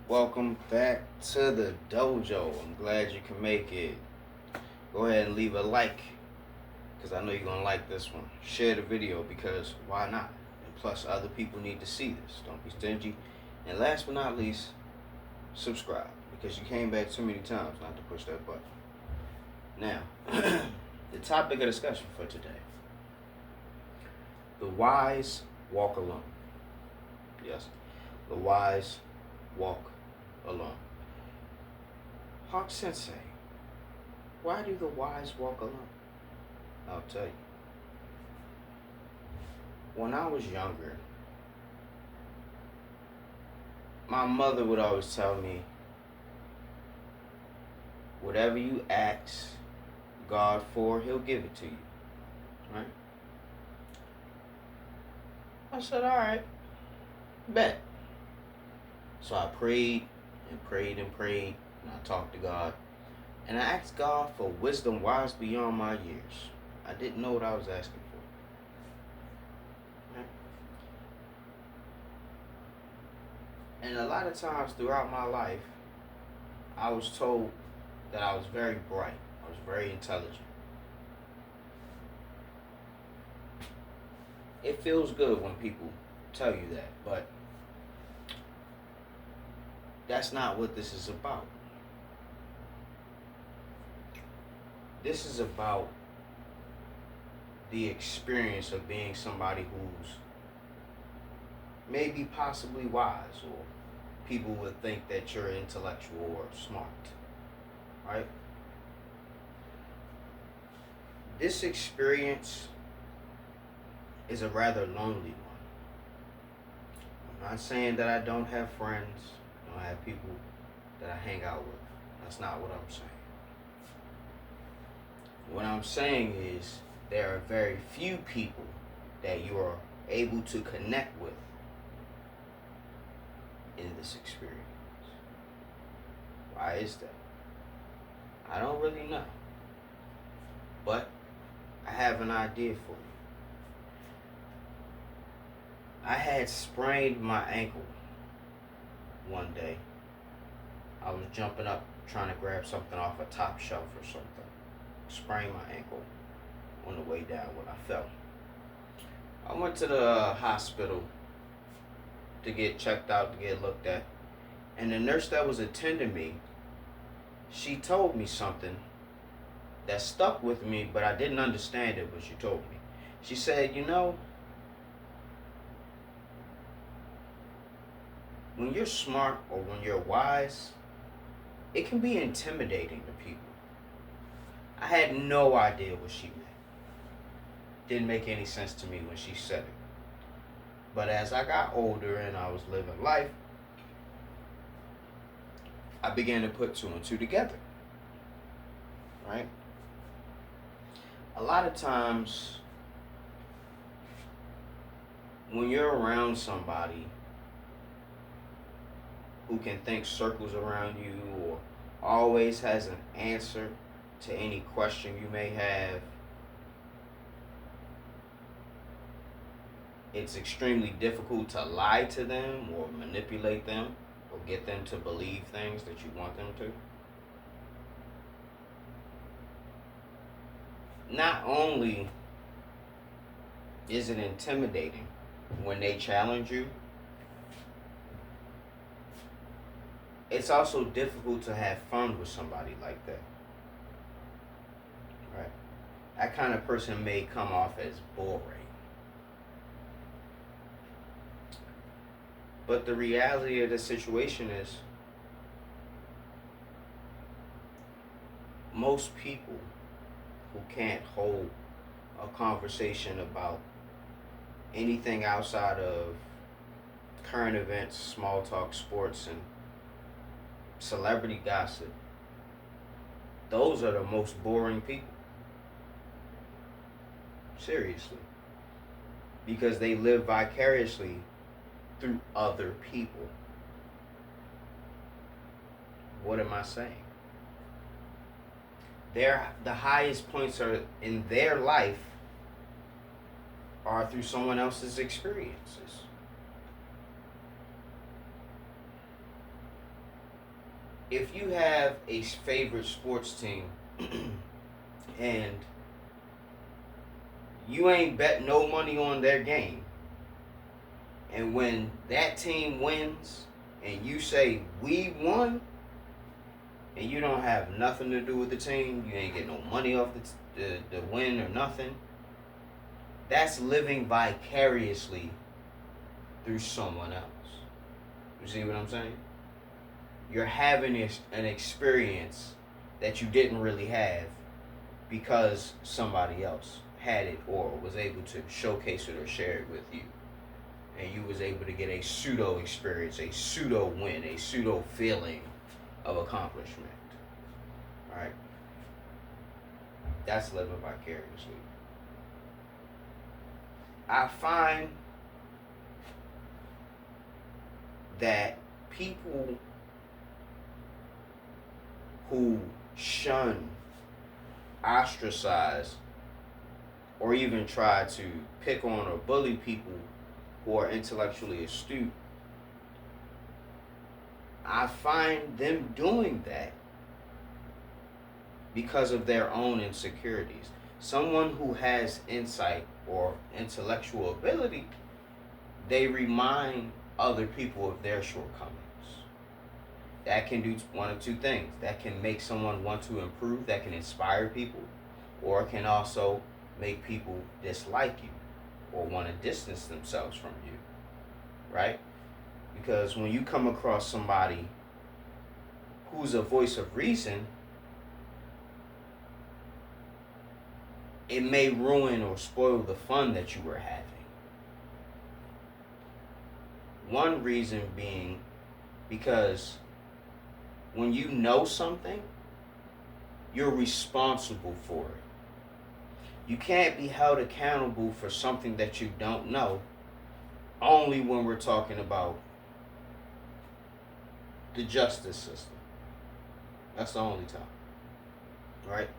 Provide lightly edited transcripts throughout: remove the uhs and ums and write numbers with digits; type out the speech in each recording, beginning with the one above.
Welcome back to the dojo. I'm glad you can make it. Go ahead and leave a like because I know you're going to like this one. Share the video because why not? And plus, other people need to see this. Don't be stingy. And last but not least, subscribe because you came back too many times not to push that button. Now, the topic of discussion for today: the wise walk alone. Yes, the wise walk alone. Hawk Sensei, why do the wise walk alone? I'll tell you. When I was younger, my mother would always tell me, whatever you ask God for, He'll give it to you. Right? I said, all right, bet. So I prayed and prayed and prayed, and I talked to God. And I asked God for wisdom wise beyond my years. I didn't know what I was asking for. Right? And a lot of times throughout my life, I was told that I was very bright. I was very intelligent. It feels good when people tell you that, but that's not what this is about. This is about the experience of being somebody who's maybe possibly wise, or people would think that you're intellectual or smart, right? This experience is a rather lonely one. I'm not saying that I don't have friends, I don't have people that I hang out with. That's not what I'm saying. What I'm saying is there are very few people that you are able to connect with in this experience. Why is that? I don't really know. But I have an idea for you. I had sprained my ankle one day. I was jumping up trying to grab something off a top shelf or something. Sprained my ankle on the way down when I fell. I went to the hospital to get checked out, to get looked at. And the nurse that was attending me, she told me something that stuck with me, but I didn't understand it, but she told me. She said, when you're smart or when you're wise, it can be intimidating to people. I had no idea what she meant. Didn't make any sense to me when she said it. But as I got older and I was living life, I began to put two and two together. Right? A lot of times, when you're around somebody who can think circles around you or always has an answer to any question you may have, it's extremely difficult to lie to them or manipulate them or get them to believe things that you want them to. Not only is it intimidating when they challenge you, it's also difficult to have fun with somebody like that. Right? That kind of person may come off as boring. But the reality of the situation is, most people who can't hold a conversation about anything outside of current events, small talk, sports, and celebrity gossip, those are the most boring people. Seriously. Because they live vicariously through other people. What am I saying? The highest points are in their life are through someone else's experiences. if you have a favorite sports team and you ain't bet no money on their game, and when that team wins and you say we won, and you don't have nothing to do with the team, you ain't get no money off the win or nothing, that's living vicariously through someone else. You see what I'm saying? You're having an experience that you didn't really have because somebody else had it or was able to showcase it or share it with you. And you was able to get a pseudo experience, a pseudo win, a pseudo feeling of accomplishment. Right? That's living vicariously. I find that people who shun, ostracize, or even try to pick on or bully people who are intellectually astute, I find them doing that because of their own insecurities. Someone who has insight or intellectual ability, they remind other people of their shortcomings. That can do one of two things. That can make someone want to improve, that can inspire people, or it can also make people dislike you or want to distance themselves from you, right? Because when you come across somebody who's a voice of reason, it may ruin or spoil the fun that you were having. One reason being because when you know something, you're responsible for it. You can't be held accountable for something that you don't know only when we're talking about the justice system. That's the only time. Right?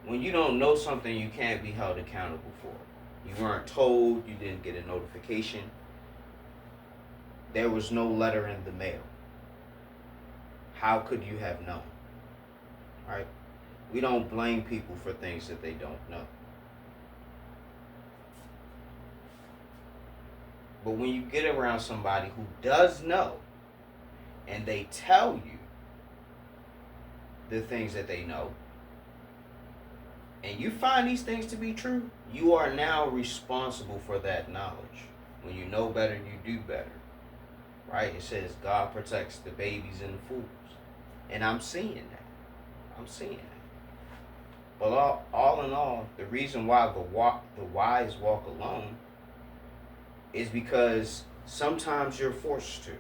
When you don't know something, you can't be held accountable for it. You weren't told, you didn't get a notification. There was no letter in the mail. How could you have known? Right? We don't blame people for things that they don't know. But when you get around somebody who does know and they tell you the things that they know, and you find these things to be true, you are now responsible for that knowledge. When you know better, you do better. Right? It says God protects the babies and the fools. And I'm seeing that. I'm seeing that. But all in all, the reason why the wise walk alone is because sometimes you're forced to.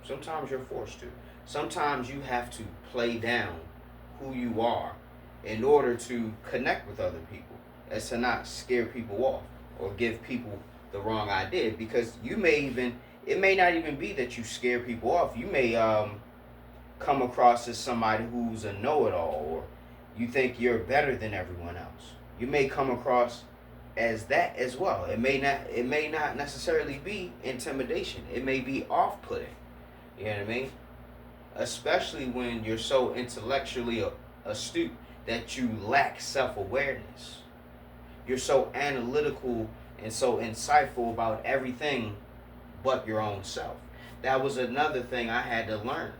Sometimes you're forced to. Sometimes you have to play down who you are in order to connect with other people, as to not scare people off or give people the wrong idea. Because it may not even be that you scare people off. You may come across as somebody who's a know-it-all, or you think you're better than everyone else. You may come across as that as well. It may not necessarily be intimidation. It may be off-putting. You know what I mean? Especially when you're so intellectually astute that you lack self-awareness. You're so analytical and so insightful about everything but your own self. That was another thing I had to learn.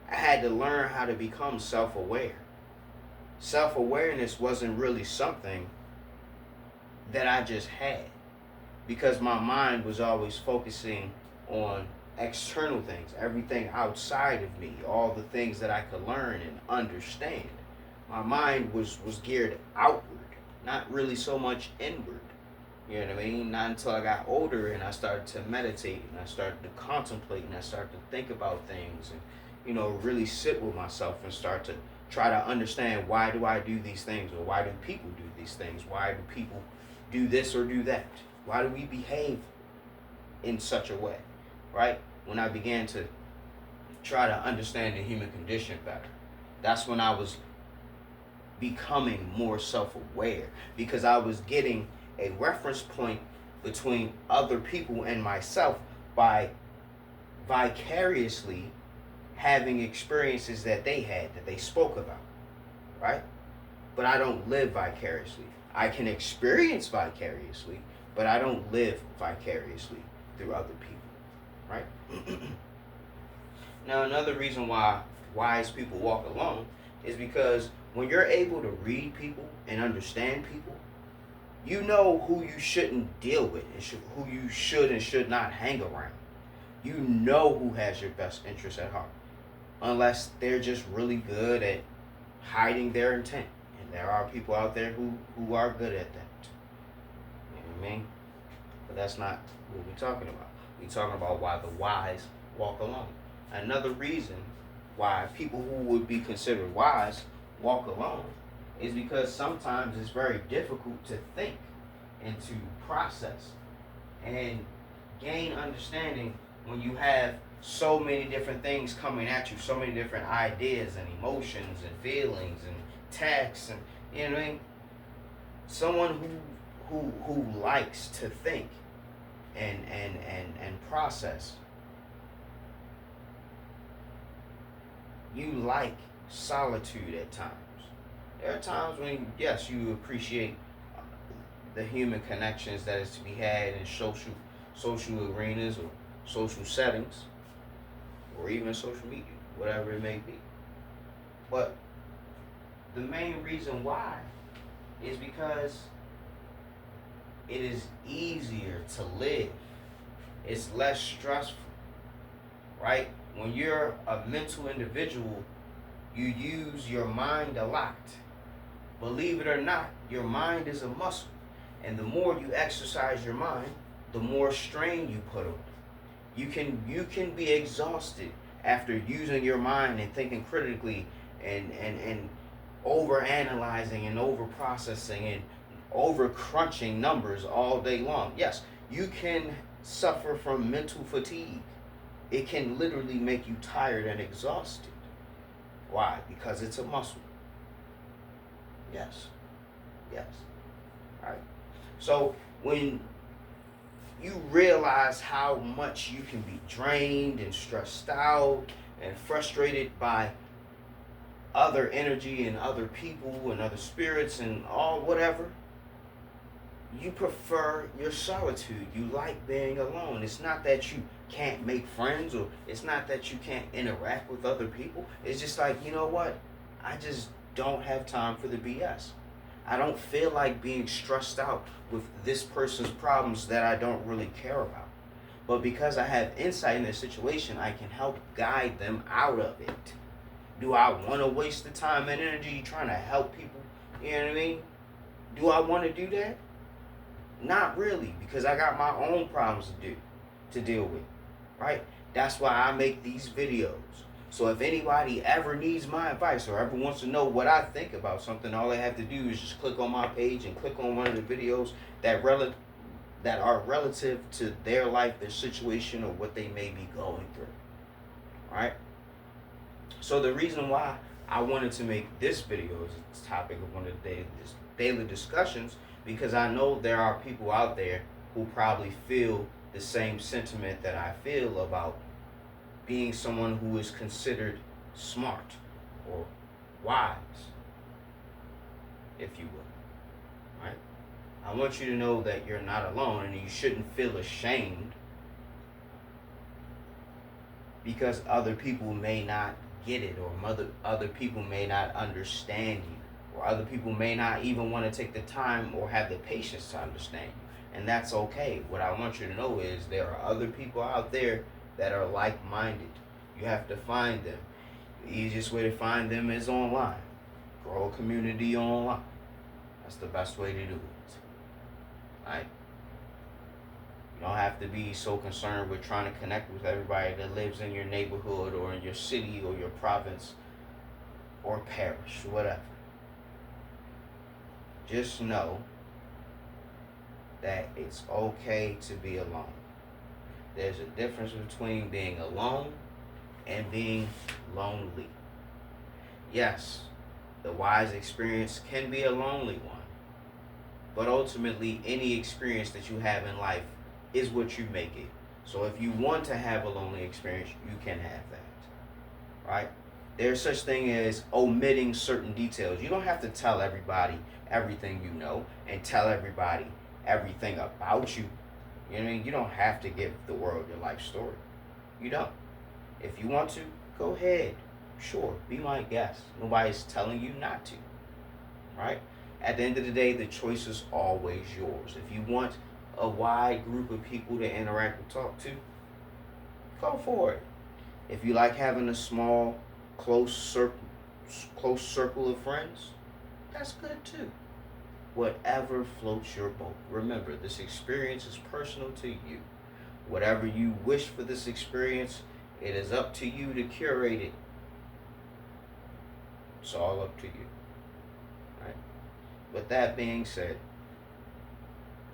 I had to learn how to become self-aware. Self-awareness wasn't really something that I just had, because my mind was always focusing on external things, everything outside of me, all the things that I could learn and understand. My mind was geared outward, not really so much inward. You know what I mean? Not until I got older and I started to meditate and I started to contemplate and I started to think about things and, really sit with myself and start to try to understand, why do I do these things, or why do people do these things? Why do people do this or do that? Why do we behave in such a way, right? When I began to try to understand the human condition better, that's when I was becoming more self-aware, because I was getting a reference point between other people and myself by vicariously having experiences that they had, that they spoke about, right? But I don't live vicariously. I can experience vicariously, but I don't live vicariously through other people, right? Now, another reason why wise people walk alone is because when you're able to read people and understand people, you know who you shouldn't deal with and who you should and should not hang around. You know who has your best interest at heart, unless they're just really good at hiding their intent. And there are people out there who are good at that. You know what I mean? But that's not what we're talking about. We're talking about why the wise walk alone. Another reason why people who would be considered wise walk alone is because sometimes it's very difficult to think and to process and gain understanding when you have so many different things coming at you, so many different ideas and emotions and feelings and texts, and you know what I mean? Someone who likes to think and process. You like solitude at times. There are times when, yes, you appreciate the human connections that is to be had in social arenas or social settings, or even social media, whatever it may be. But the main reason why is because it is easier to live. It's less stressful, right? When you're a mental individual, you use your mind a lot. Believe it or not, your mind is a muscle. And the more you exercise your mind, the more strain you put on it. You can be exhausted after using your mind and thinking critically and over analyzing and over processing and over crunching numbers all day long. Yes, you can suffer from mental fatigue. It can literally make you tired and exhausted. Why? Because it's a muscle. Yes. Yes. All right. So when you realize how much you can be drained and stressed out and frustrated by other energy and other people and other spirits and all whatever, you prefer your solitude. You like being alone. It's not that you can't make friends, or it's not that you can't interact with other people. It's just like, you know what? I just don't have time for the BS. I don't feel like being stressed out with this person's problems that I don't really care about. But because I have insight in their situation, I can help guide them out of it. Do I want to waste the time and energy trying to help people? You know what I mean? Do I want to do that? Not really, because I got my own problems to deal with, right? That's why I make these videos. So if anybody ever needs my advice or ever wants to know what I think about something, all they have to do is just click on my page and click on one of the videos that are relative to their life, their situation, or what they may be going through, right? So the reason why I wanted to make this video as a topic of one of the daily discussions, because I know there are people out there who probably feel the same sentiment that I feel about being someone who is considered smart or wise, if you will, right? I want you to know that you're not alone, and you shouldn't feel ashamed because other people may not get it, or other people may not understand you, or other people may not even want to take the time or have the patience to understand you. And that's okay. What I want you to know is there are other people out there that are like-minded. You have to find them. The easiest way to find them is online. Grow a community online. That's the best way to do it. Right? You don't have to be so concerned with trying to connect with everybody that lives in your neighborhood or in your city or your province or parish, whatever. Just know that it's okay to be alone. There's a difference between being alone and being lonely. Yes, the wise experience can be a lonely one, but ultimately any experience that you have in life is what you make it. So if you want to have a lonely experience, you can have that. right? There's such thing as omitting certain details. You don't have to tell everybody everything you know and tell everybody everything about you. You know what I mean? You don't have to give the world your life story. You don't. If you want to, go ahead. Sure, be my guest. Nobody's telling you not to, right? At the end of the day, the choice is always yours. If you want a wide group of people to interact and talk to, go for it. If you like having a small, close circle of friends, that's good too. Whatever floats your boat. Remember, this experience is personal to you. Whatever you wish for this experience, it is up to you to curate it. It's all up to you. Right? With that being said,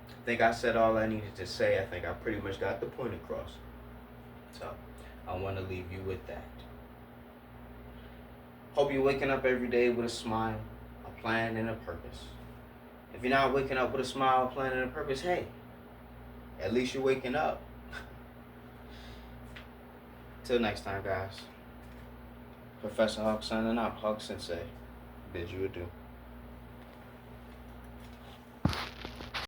I think I said all I needed to say. I think I pretty much got the point across. So I want to leave you with that. Hope you're waking up every day with a smile, a plan, and a purpose. If you're not waking up with a smile, a plan, and a purpose, hey, at least you're waking up. Till next time, guys. Professor Hawk signing out. Hawk Sensei bids you adieu.